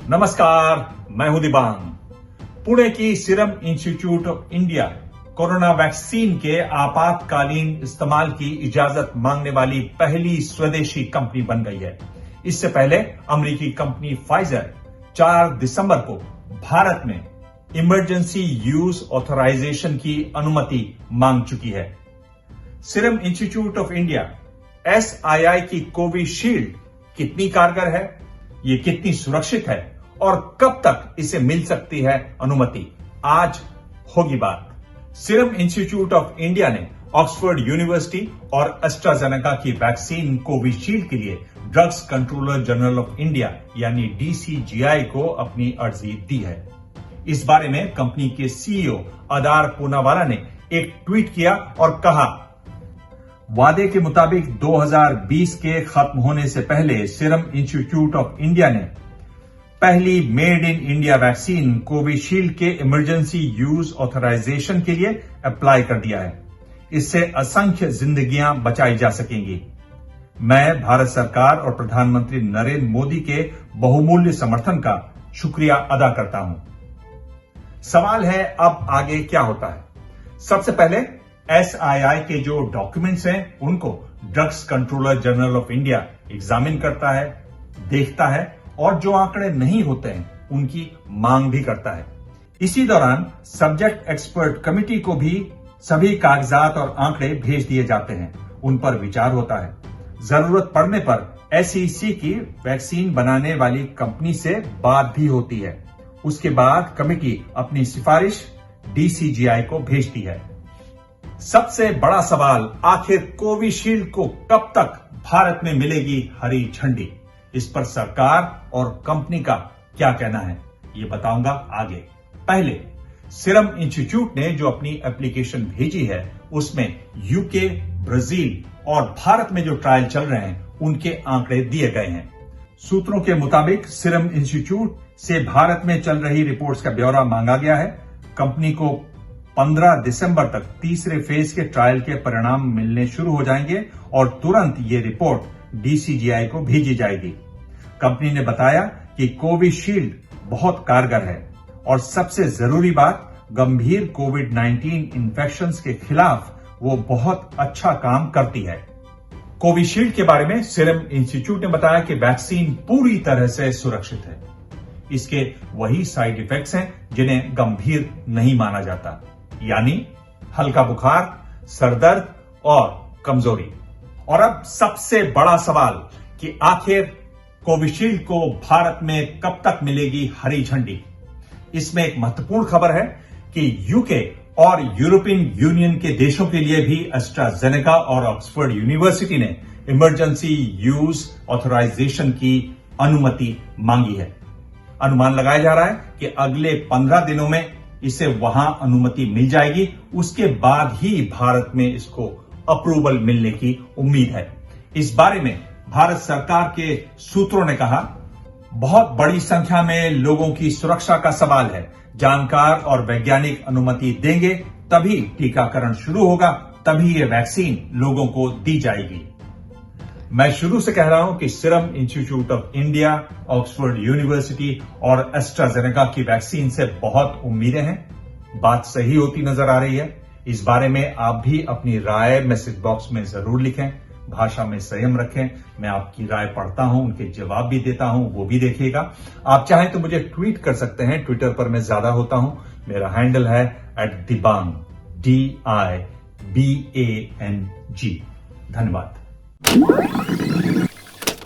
नमस्कार, मैं हूं दिबांग। पुणे की serum institute of India corona vaccine के आपातकालीन इस्तेमाल की इजाजत मांगने वाली पहली स्वदेशी कंपनी बन गई है। इससे पहले अमेरिकी कंपनी फाइजर 4 दिसंबर को भारत में इमरजेंसी यूज ऑथराइजेशन की अनुमति मांग चुकी है। Serum institute of India SII की कोविशील्ड कितनी कारगर है, ये कितनी सुरक्षित है और कब तक इसे मिल सकती है अनुमति, आज होगी बात। सीरम इंस्टीट्यूट ऑफ इंडिया ने ऑक्सफोर्ड यूनिवर्सिटी और एस्ट्राजेनेका की वैक्सीन कोविशील्ड के लिए drugs controller general of India यानी डीसीजीआई को अपनी अर्जी दी है। इस बारे में कंपनी के सीईओ अदार पूनावाला ने एक ट्वीट किया और कहा, वादे के मुताबिक 2020 के खत्म होने से पहले सीरम इंस्टीट्यूट ऑफ इंडिया ने पहली made in India vaccine Covishield के इमरजेंसी यूज ऑथराइजेशन के लिए अप्लाई कर दिया है। इससे असंख्य जिंदगियां बचाई जा सकेंगी। मैं भारत सरकार और प्रधानमंत्री नरेंद्र मोदी के बहुमूल्य समर्थन का शुक्रिया अदा करता हूं। सवाल है, अब आगे क्या होता है? सबसे पहले एसआईआई के जो डॉक्यूमेंट्स हैं उनको drugs controller general of India examine करता है, देखता है और जो आंकड़े नहीं होते हैं उनकी मांग भी करता है। इसी दौरान सब्जेक्ट एक्सपर्ट कमेटी को भी सभी कागजात और आंकड़े भेज दिए जाते हैं, उन पर विचार होता है। जरूरत पड़ने पर एसईसी की वैक्सीन बनाने वाली कंपनी से बात भी होती है। उसके बाद कमेटी अपनी सिफारिश डीसीजीआई को भेजती है। सबसे बड़ा सवाल, आखिर कोविशील्ड को कब तक भारत में मिलेगी हरी झंडी? इस पर सरकार और कंपनी का क्या कहना है, ये बताऊंगा आगे। पहले सीरम इंस्टीट्यूट ने जो अपनी एप्लीकेशन भेजी है उसमें यूके, ब्राजील और भारत में जो ट्रायल चल रहे हैं उनके आंकड़े दिए गए हैं। सूत्रों के मुताबिक सीरम इंस्टीट्यूट से भारत में चल रही रिपोर्ट्स का ब्यौरा मांगा गया है। कंपनी को 15 दिसंबर तक तीसरे फेज के ट्रायल के परिणाम मिलने शुरू हो जाएंगे और तुरंत ये रिपोर्ट डीसीजीआई को भेजी जाएगी। कंपनी ने बताया कि कोविशील्ड बहुत कारगर है और सबसे जरूरी बात, गंभीर कोविड-19 इन्फेक्शंस के खिलाफ वो बहुत अच्छा काम करती है। कोविशील्ड के बारे में सीरम इंस्टीट्यूट ने बताया कि वैक्सीन पूरी तरह से सुरक्षित है। इसके वही साइड इफेक्ट्स हैं जिन्हें गंभीर नहीं माना जाता, यानी हल्का बुखार, सरदर्द और कमजोरी। और अब सबसे बड़ा सवाल कि आखिर कोविशील्ड को भारत में कब तक मिलेगी हरी झंडी? इसमें एक महत्वपूर्ण खबर है कि यूके और यूरोपियन यूनियन के देशों के लिए भी एस्ट्राजेनेका और ऑक्सफोर्ड यूनिवर्सिटी ने इमरजेंसी यूज ऑथराइजेशन की अनुमति मांगी है। अनुमान लगाया जा रहा है कि अगले 15 दिनों में इसे वहां अनुमति मिल जाएगी। उसके बाद ही भारत में इसको अप्रूवल मिलने की उम्मीद है। इस बारे में भारत सरकार के सूत्रों ने कहा, बहुत बड़ी संख्या में लोगों की सुरक्षा का सवाल है। जानकार और वैज्ञानिक अनुमति देंगे तभी टीकाकरण शुरू होगा, तभी ये वैक्सीन लोगों को दी जाएगी। मैं शुरू से कह रहा हूं कि serum institute of India, Oxford university और एस्ट्राजेनेका की वैक्सीन से बहुत उम्मीदें हैं। बात सही होती नजर आ रही है। इस बारे में आप भी अपनी राय मैसेज बॉक्स में जरूर लिखें। भाषा में संयम रखें। मैं आपकी राय पढ़ता हूं, उनके जवाब भी देता हूं, वो भी देखिएगा। आप चाहें तो मुझे ट्वीट कर सकते हैं, ट्विटर पर मैं ज्यादा होता हूं। मेरा हैंडल है @दिबांग, DIBANG। धन्यवाद।